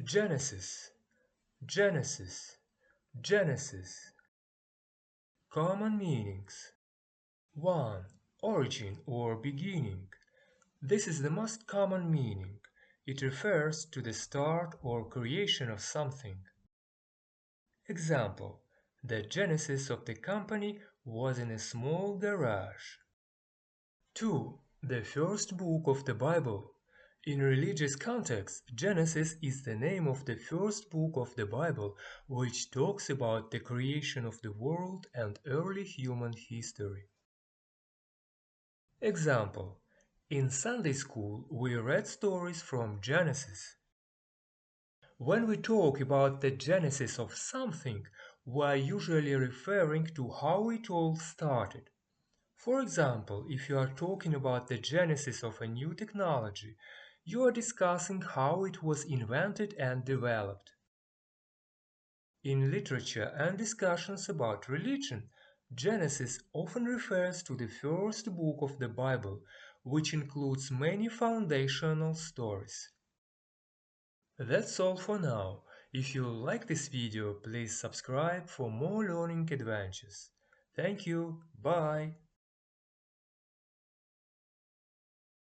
Genesis, Genesis, Genesis. Common meanings. 1. Origin or beginning. This is the most common meaning. It refers to the start or creation of something. Example: the genesis of the company was in a small garage. 2. The first book of the Bible. In religious context, Genesis is the name of the first book of the Bible, which talks about the creation of the world and early human history. Example: in Sunday school, we read stories from Genesis. When we talk about the genesis of something, we are usually referring to how it all started. For example, if you are talking about the genesis of a new technology, you are discussing how it was invented and developed. In literature and discussions about religion, Genesis often refers to the first book of the Bible, which includes many foundational stories. That's all for now. If you like this video, please subscribe for more learning adventures. Thank you. Bye.